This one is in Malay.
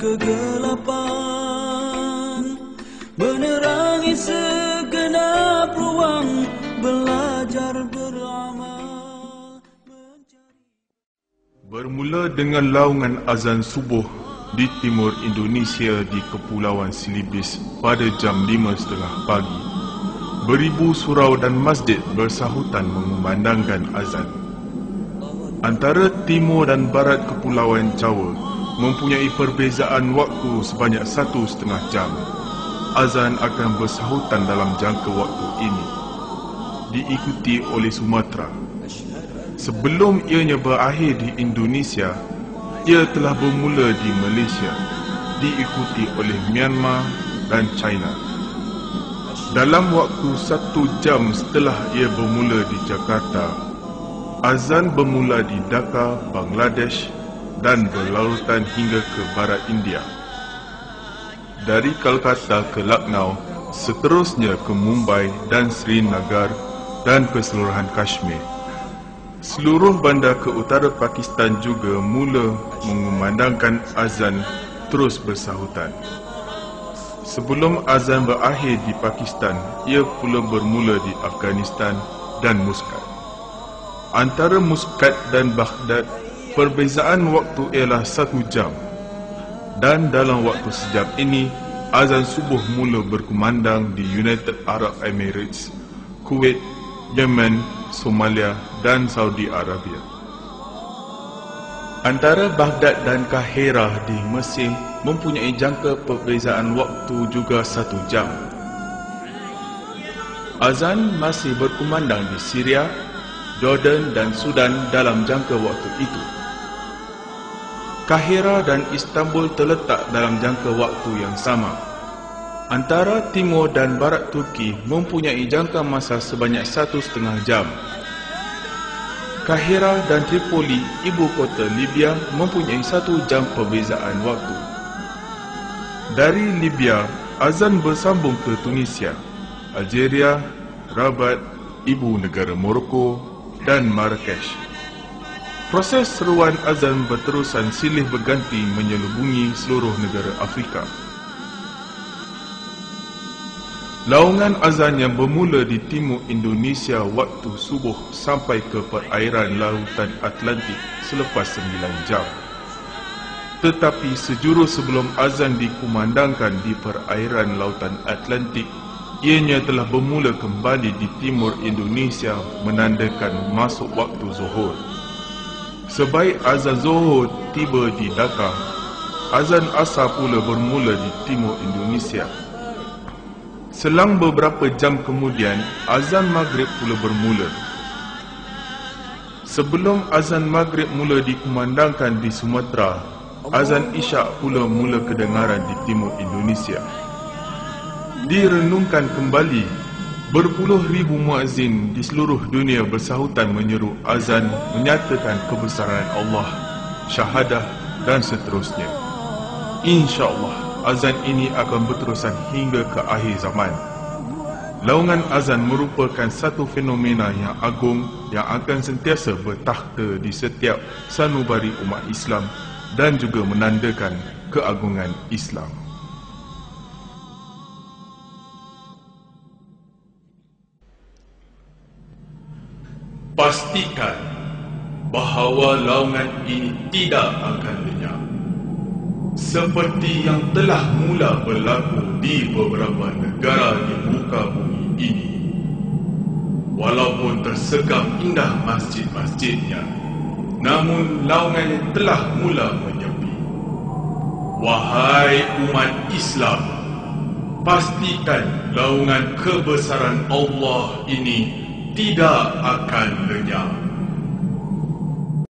kegelapan, menerangi segenap ruang, belajar beramal, mencari. Bermula dengan laungan azan subuh di timur Indonesia di Kepulauan Silibis pada jam 5.30 pagi. Beribu surau dan masjid bersahutan mengumandangkan azan. Antara timur dan barat Kepulauan Jawa mempunyai perbezaan waktu sebanyak 1,5 jam. Azan akan bersahutan dalam jangka waktu ini, diikuti oleh Sumatera. Sebelum ianya berakhir di Indonesia, ia telah bermula di Malaysia, diikuti oleh Myanmar dan China. Dalam waktu 1 jam setelah ia bermula di Jakarta, azan bermula di Dhaka, Bangladesh dan berlarutan hingga ke barat India. Dari Kolkata ke Lucknow, seterusnya ke Mumbai dan Srinagar dan keseluruhan Kashmir. Seluruh bandar ke utara Pakistan juga mula mengumandangkan azan terus bersahutan. Sebelum azan berakhir di Pakistan, ia pula bermula di Afghanistan dan Muscat. Antara Muscat dan Baghdad, perbezaan waktu ialah 1 jam. Dan dalam waktu sejam ini, azan subuh mula berkumandang di United Arab Emirates, Kuwait, Yemen, Somalia dan Saudi Arabia. Antara Baghdad dan Kahirah di Mesir mempunyai jangka perbezaan waktu juga 1 jam. Azan masih berkumandang di Syria, Jordan dan Sudan dalam jangka waktu itu. Kahirah dan Istanbul terletak dalam jangka waktu yang sama. Antara timur dan barat Turki mempunyai jangka masa sebanyak 1,5 jam. Kahirah dan Tripoli, ibu kota Libya, mempunyai 1 jam perbezaan waktu. Dari Libya, azan bersambung ke Tunisia, Algeria, Rabat, ibu negara Morocco dan Marrakesh. Proses seruan azan berterusan silih berganti menyelubungi seluruh negara Afrika. Laungan azan yang bermula di timur Indonesia waktu subuh sampai ke perairan lautan Atlantik selepas 9 jam. Tetapi sejurus sebelum azan dikumandangkan di perairan lautan Atlantik, ianya telah bermula kembali di timur Indonesia menandakan masuk waktu zuhur. Sebaik azan zuhur tiba di Dhaka, azan asar pula bermula di timur Indonesia. Selang beberapa jam kemudian, azan maghrib pula bermula. Sebelum azan maghrib mula dikumandangkan di Sumatera, azan isyak pula mula kedengaran di timur Indonesia. Direnungkan kembali, berpuluh ribu muazzin di seluruh dunia bersahutan menyeru azan menyatakan kebesaran Allah, syahadah dan seterusnya. InsyaAllah, azan ini akan berterusan hingga ke akhir zaman. Laungan azan merupakan satu fenomena yang agung yang akan sentiasa bertakhta di setiap sanubari umat Islam dan juga menandakan keagungan Islam. Pastikan bahawa laungan ini tidak akan lenyap, seperti yang telah mula berlaku di beberapa negara di muka bumi ini. Walaupun tersegar indah masjid-masjidnya, namun laungannya telah mula menyepi. Wahai umat Islam, pastikan laungan kebesaran Allah ini tidak akan lenyap.